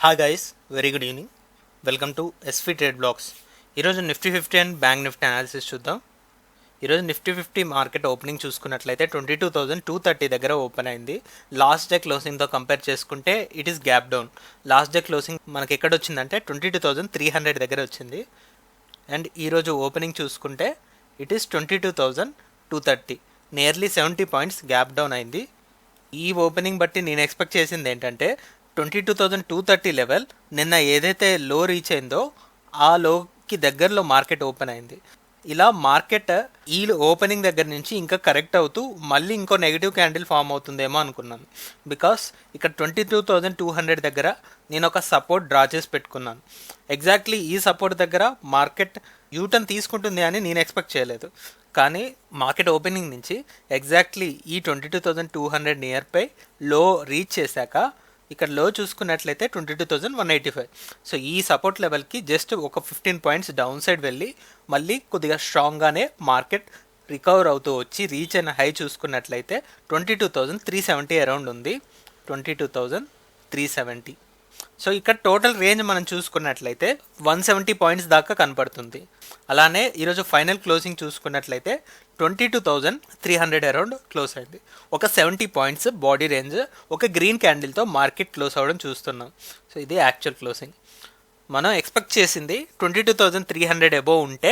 Hi guys, very good evening. Welcome to SV trade blogs. ఈరోజు Nifty 50 and bank Nifty analysis చూద్దాం. ఈరోజు Nifty 50 market opening చూసుకున్నట్లయితే 22,230 దగ్గర open అయింది. Last day క్లోజింగ్తో compare చేసుకుంటే it is gap down. Last day closing మనకి ఎక్కడ వచ్చిందంటే 22,300 దగ్గర వచ్చింది. అండ్ ఈరోజు ఓపెనింగ్ చూసుకుంటే it is 22,230, nearly 70 points gap down అయింది. ఈ ఓపెనింగ్ బట్టి నేను ఎక్స్పెక్ట్ చేసింది ఏంటంటే 22,230 లెవెల్ నిన్న ఏదైతే లో రీచ్ అయిందో ఆ లోకి దగ్గరలో మార్కెట్ ఓపెన్ అయింది. ఇలా మార్కెట్ ఈ ఓపెనింగ్ దగ్గర నుంచి ఇంకా కరెక్ట్ అవుతూ మళ్ళీ ఇంకో నెగిటివ్ క్యాండిల్ ఫామ్ అవుతుందేమో అనుకున్నాను. బికాస్ ఇక్కడ 22,200 దగ్గర నేను ఒక సపోర్ట్ డ్రా చేసి పెట్టుకున్నాను. ఎగ్జాక్ట్లీ ఈ సపోర్ట్ దగ్గర మార్కెట్ యూటర్న్ తీసుకుంటుంది అని నేను ఎక్స్పెక్ట్ చేయలేదు. కానీ మార్కెట్ ఓపెనింగ్ నుంచి ఎగ్జాక్ట్లీ ఈ 22,200 నియర్ పై లో రీచ్ చేశాక ఇక్కడ లో చూసుకున్నట్లయితే 22,185. సో ఈ సపోర్ట్ లెవెల్కి జస్ట్ ఒక 15 పాయింట్స్ డౌన్ సైడ్ వెళ్ళి మళ్ళీ కొద్దిగా స్ట్రాంగ్గానే మార్కెట్ రికవర్ అవుతూ వచ్చి రీచ్ అయిన హై చూసుకున్నట్లయితే 22,370 అరౌండ్ ఉంది. 22,370. సో ఇక్కడ టోటల్ రేంజ్ మనం చూసుకున్నట్లయితే 170 పాయింట్స్ దాకా కనపడుతుంది. అలానే ఈరోజు ఫైనల్ క్లోజింగ్ చూసుకున్నట్లయితే 22,300 అరౌండ్ క్లోజ్ అయింది. ఒక 70 పాయింట్స్ బాడీ రేంజ్ ఒక గ్రీన్ క్యాండిల్తో మార్కెట్ క్లోజ్ అవ్వడం చూస్తున్నాం. సో ఇది యాక్చువల్ క్లోజింగ్. మనం ఎక్స్పెక్ట్ చేసింది 22,300 అబోవ్ ఉంటే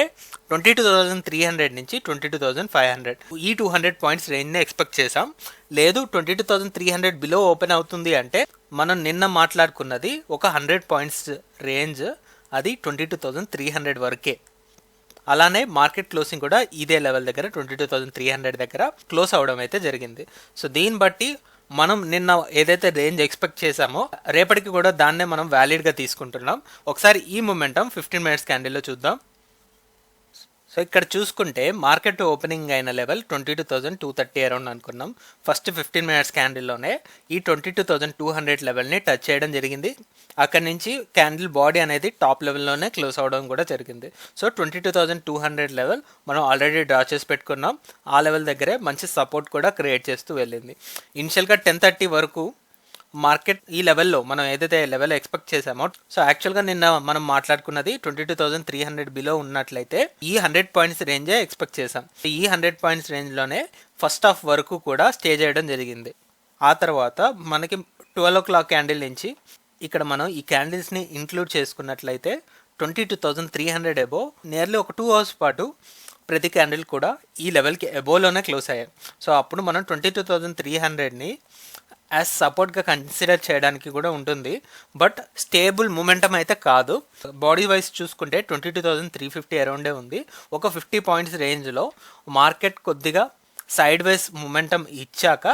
22,300 నుంచి 22,500 ఈ 200 పాయింట్స్ రేంజ్ని ఎక్స్పెక్ట్ చేసాం. లేదు 22,300 బిలో ఓపెన్ అవుతుంది అంటే మనం నిన్న మాట్లాడుకున్నది ఒక 100 పాయింట్స్ రేంజ్, అది 22,300 వరకే. అలానే మార్కెట్ క్లోజింగ్ కూడా ఇదే లెవెల్ దగ్గర 22,300 దగ్గర క్లోజ్ అవడం అయితే జరిగింది. సో దీన్ని బట్టి మనం నిన్న ఏదైతే రేంజ్ ఎక్స్పెక్ట్ చేసామో రేపటికి కూడా దాన్నే మనం వ్యాలిడ్గా తీసుకుంటున్నాం. ఒకసారి ఈ మొమెంటం 15 మినిట్స్ క్యాండిల్లో చూద్దాం. సో ఇక్కడ చూసుకుంటే మార్కెట్ ఓపెనింగ్ అయిన లెవెల్ 22,230 అరౌండ్ అనుకున్నాం. ఫస్ట్ 15 మినిట్స్ క్యాండిల్లోనే ఈ 22,200 లెవెల్ని టచ్ చేయడం జరిగింది. అక్కడి నుంచి క్యాండిల్ బాడీ అనేది టాప్ లెవెల్లోనే క్లోజ్ అవడం కూడా జరిగింది. సో 22,200 లెవెల్ మనం ఆల్రెడీ డ్రా చేసి పెట్టుకున్నాం. ఆ లెవెల్ దగ్గరే మంచి సపోర్ట్ కూడా క్రియేట్ చేస్తూ వెళ్ళింది. ఇనిషియల్గా 10:30 వరకు మార్కెట్ ఈ లెవెల్లో మనం ఏదైతే లెవెల్ ఎక్స్పెక్ట్ చేసామో, సో యాక్చువల్గా నిన్న మనం మాట్లాడుకున్నది 22,300 బిలో ఉన్నట్లయితే ఈ 100 పాయింట్స్ రేంజే ఎక్స్పెక్ట్ చేసాం. ఈ 100 పాయింట్స్ రేంజ్లోనే ఫస్ట్ హాఫ్ వరకు కూడా స్టే చేయడం జరిగింది. ఆ తర్వాత మనకి 12 o'clock క్యాండిల్ నుంచి ఇక్కడ మనం ఈ క్యాండిల్స్ని ఇంక్లూడ్ చేసుకున్నట్లయితే 22,300 అబోవ్ నియర్లీ ఒక 2 hours పాటు ప్రతి క్యాండిల్ కూడా ఈ లెవెల్కి అబోవ్లోనే క్లోజ్ అయ్యాయి. సో అప్పుడు మనం 22,300ని యాజ్ సపోర్ట్గా కన్సిడర్ చేయడానికి కూడా ఉంటుంది. బట్ స్టేబుల్ మూమెంటం అయితే కాదు. బాడీ వైజ్ చూసుకుంటే 22,350 అరౌండే ఉంది. ఒక 50 పాయింట్స్ రేంజ్లో మార్కెట్ కొద్దిగా సైడ్ వైజ్ మూమెంటం ఇచ్చాక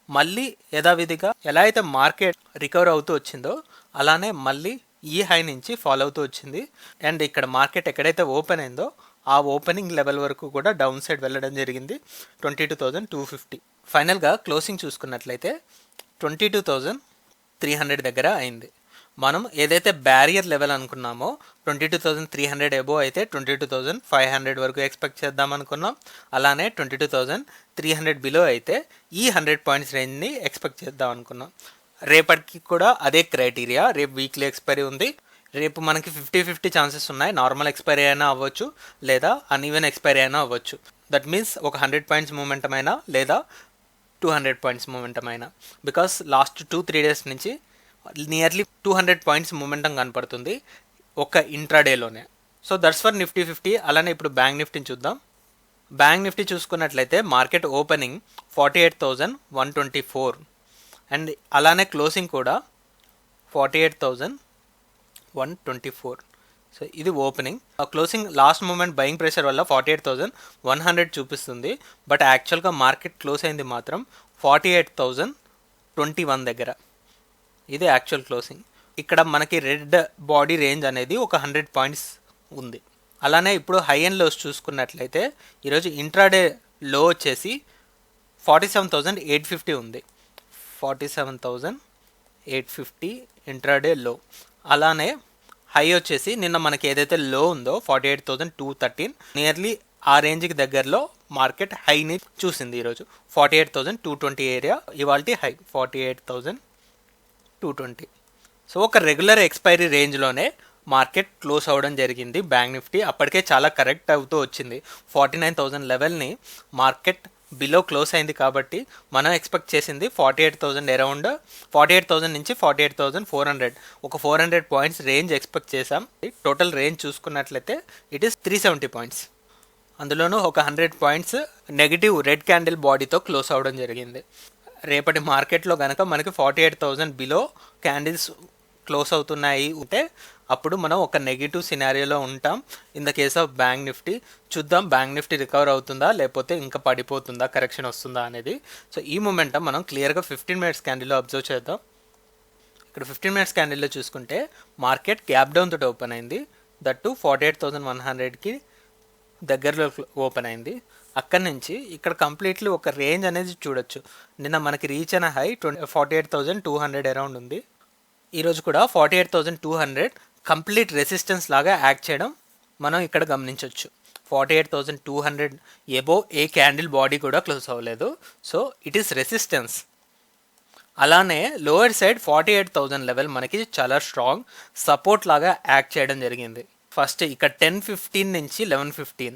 మళ్ళీ యథావిధిగా ఎలా అయితే మార్కెట్ రికవర్ అవుతూ వచ్చిందో అలానే మళ్ళీ ఈ హై నుంచి ఫాలో అవుతూ వచ్చింది. అండ్ ఇక్కడ మార్కెట్ ఎక్కడైతే ఓపెన్ అయిందో ఆ ఓపెనింగ్ లెవెల్ వరకు కూడా డౌన్ సైడ్ వెళ్ళడం జరిగింది 22,250. ఫైనల్గా క్లోజింగ్ చూసుకున్నట్లయితే 22,300 దగ్గర అయింది. మనం ఏదైతే బ్యారియర్ లెవెల్ అనుకున్నామో 22,300 అబోవ్ అయితే 22,500 వరకు ఎక్స్పెక్ట్ చేద్దాం అనుకున్నాం. అలానే 22,300 బిలో అయితే ఈ 100 పాయింట్స్ రేంజ్ని ఎక్స్పెక్ట్ చేద్దాం అనుకున్నాం. రేపటికి కూడా అదే క్రైటీరియా. రేపు వీక్లీ ఎక్స్పైరీ ఉంది. రేపు మనకి 50-50 ఛాన్సెస్ ఉన్నాయి. నార్మల్ ఎక్స్పైరీ అయినా అవ్వచ్చు లేదా అన్ఈవెన్ ఎక్స్పైరీ అయినా అవ్వచ్చు. దట్ మీన్స్ ఒక 100 పాయింట్స్ మూమెంటం అయినా లేదా 200 పాయింట్స్ మూమెంటం అయినా. బికాస్ లాస్ట్ 2-3 డేస్ నుంచి నియర్లీ 200 పాయింట్స్ మూమెంటం కనపడుతుంది ఒక ఇంట్రాడేలోనే. So that's for Nifty 50. అలానే ఇప్పుడు బ్యాంక్ నిఫ్టీని చూద్దాం. బ్యాంక్ నిఫ్టీ చూసుకున్నట్లయితే మార్కెట్ ఓపెనింగ్ 48,124 అండ్ అలానే క్లోజింగ్ కూడా 48,124. సో ఇది opening. Closing last moment buying pressure వల్ల 48,100 చూపిస్తుంది. బట్ యాక్చువల్గా మార్కెట్ క్లోజ్ అయింది మాత్రం 48,021 దగ్గర. ఇది యాక్చువల్ క్లోజింగ్. ఇక్కడ మనకి రెడ్ బాడీ రేంజ్ అనేది ఒక 100 పాయింట్స్ ఉంది. అలానే ఇప్పుడు హై అండ్ లోస్ చూసుకున్నట్లయితే ఈరోజు ఇంట్రాడే లో వచ్చేసి 47,850 ఉంది. 47,850 ఇంట్రాడే లో. అలానే హై వచ్చేసి నిన్న మనకి ఏదైతే లో ఉందో 48,213 నియర్లీ ఆ రేంజ్కి దగ్గరలో మార్కెట్ హైని చూసింది ఈరోజు. 48,220 ఏరియా ఇవాల్టి హై 48,220. సో ఒక రెగ్యులర్ ఎక్స్పైరీ రేంజ్లోనే మార్కెట్ క్లోజ్ అవ్వడం జరిగింది. బ్యాంక్ నిఫ్టీ అప్పటికే చాలా కరెక్ట్ అవుతూ వచ్చింది. 49,000 లెవెల్ని మార్కెట్ బిలో క్లోజ్ అయింది కాబట్టి మనం ఎక్స్పెక్ట్ చేసింది 48,000 అరౌండ్ 48,000 నుంచి 48,400 ఒక 400 పాయింట్స్ రేంజ్ ఎక్స్పెక్ట్ చేసాం. టోటల్ రేంజ్ చూసుకున్నట్లయితే ఇట్ ఈస్ 370 పాయింట్స్. అందులోనూ ఒక 100 పాయింట్స్ నెగిటివ్ రెడ్ క్యాండిల్ బాడీతో క్లోజ్ అవ్వడం జరిగింది. రేపటి మార్కెట్లో కనుక మనకి 48,000 బిలో క్యాండిల్స్ క్లోజ్ అవుతున్నాయి అంటే అప్పుడు మనం ఒక నెగిటివ్ సినారియోలో ఉంటాం. In the case of bank Nifty చూద్దాం, బ్యాంక్ నిఫ్టీ రికవర్ అవుతుందా లేకపోతే ఇంకా పడిపోతుందా, కరెక్షన్ వస్తుందా అనేది. సో ఈ మూమెంటం మనం క్లియర్గా 15 మినిట్స్ క్యాండిల్లో అబ్జర్వ్ చేద్దాం. ఇక్కడ 15 మినిట్స్ క్యాండిల్లో చూసుకుంటే మార్కెట్ గ్యాప్ డౌన్ తోటి ఓపెన్ అయింది. దట్టు 48,100కి దగ్గరలో ఓపెన్ అయింది. అక్కడి నుంచి ఇక్కడ కంప్లీట్లీ ఒక రేంజ్ అనేది చూడొచ్చు. నిన్న మనకి రీచ్ అయిన హై 48,200 అరౌండ్ ఉంది. ఈరోజు కూడా 48,200 కంప్లీట్ రెసిస్టెన్స్ లాగా యాక్ట్ చేయడం మనం ఇక్కడ గమనించవచ్చు. 48,200 ఎబో ఏ క్యాండిల్ బాడీ కూడా క్లోజ్ అవ్వలేదు. So it is resistance. అలానే లోయర్ సైడ్ 48,000 లెవెల్ మనకి చాలా స్ట్రాంగ్ సపోర్ట్ లాగా యాక్ట్ చేయడం జరిగింది. ఫస్ట్ ఇక్కడ 10:15 నుంచి 11:15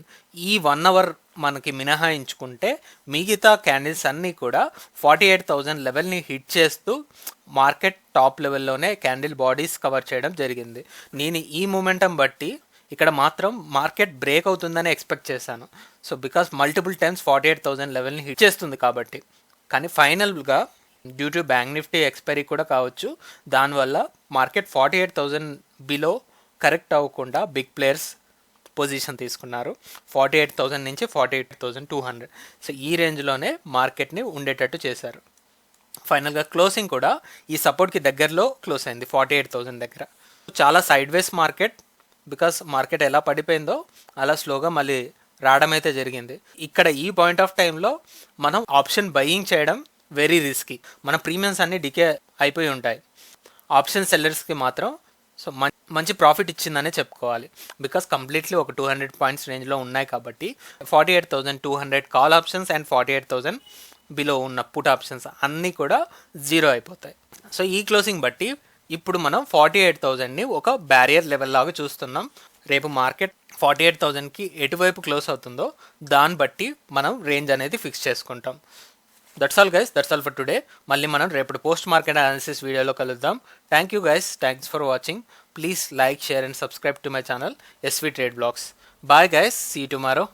ఈ 1 అవర్ మనకి మినహాయించుకుంటే మిగతా క్యాండిల్స్ అన్నీ కూడా 48,000 లెవెల్ని హిట్ చేస్తూ మార్కెట్ టాప్ లెవెల్లోనే క్యాండిల్ బాడీస్ కవర్ చేయడం జరిగింది. నేను ఈ మూమెంటం బట్టి ఇక్కడ మాత్రం మార్కెట్ బ్రేక్ అవుతుందని ఎక్స్పెక్ట్ చేశాను. సో బికాస్ మల్టిపుల్ టైమ్స్ 48,000 లెవెల్ని హిట్ చేస్తుంది కాబట్టి. కానీ ఫైనల్గా due to bank Nifty expiry కూడా కావచ్చు, దానివల్ల మార్కెట్ 48,000 బిలో కరెక్ట్ అవ్వకుండా బిగ్ ప్లేయర్స్ పొజిషన్ తీసుకున్నారు. 48,000 నుంచి 48,200. సో ఈ రేంజ్లోనే మార్కెట్ని ఉండేటట్టు చేశారు. ఫైనల్గా క్లోజింగ్ కూడా ఈ సపోర్ట్కి దగ్గరలో క్లోజ్ అయింది 48,000 దగ్గర. చాలా side ways market, because market ఎలా పడిపోయిందో అలా స్లోగా మళ్ళీ రావడం అయితే జరిగింది. ఇక్కడ ఈ పాయింట్ ఆఫ్ టైంలో మనం ఆప్షన్ బయింగ్ చేయడం వెరీ రిస్కీ. మన ప్రీమియమ్స్ అన్నీ డికే అయిపోయి ఉంటాయి. ఆప్షన్ సెల్లర్స్కి మాత్రం సో మంచి ప్రాఫిట్ ఇచ్చిందనే చెప్పుకోవాలి. బికాస్ కంప్లీట్లీ ఒక 200 పాయింట్స్ రేంజ్లో ఉన్నాయి కాబట్టి 48,200 కాల్ ఆప్షన్స్ అండ్ 48,000 బిలో ఉన్న పుట్ ఆప్షన్స్ అన్నీ కూడా జీరో అయిపోతాయి. సో ఈ క్లోజింగ్ బట్టి ఇప్పుడు మనం 48,000ని ఒక బ్యారియర్ లెవెల్ లాగా చూస్తున్నాం. రేపు మార్కెట్ 48,000కి ఎటువైపు క్లోజ్ అవుతుందో దాన్ని బట్టి మనం రేంజ్ అనేది ఫిక్స్ చేసుకుంటాం. That's all guys, that's all for today. మళ్ళీ మనం రేపటి పోస్ట్ మార్కెట్ అనాలిసిస్ వీడియోలో కలుద్దాం. Thank you guys, thanks for watching. Please like, share and subscribe to my channel SV Trade Blogs. Bye guys, see you tomorrow.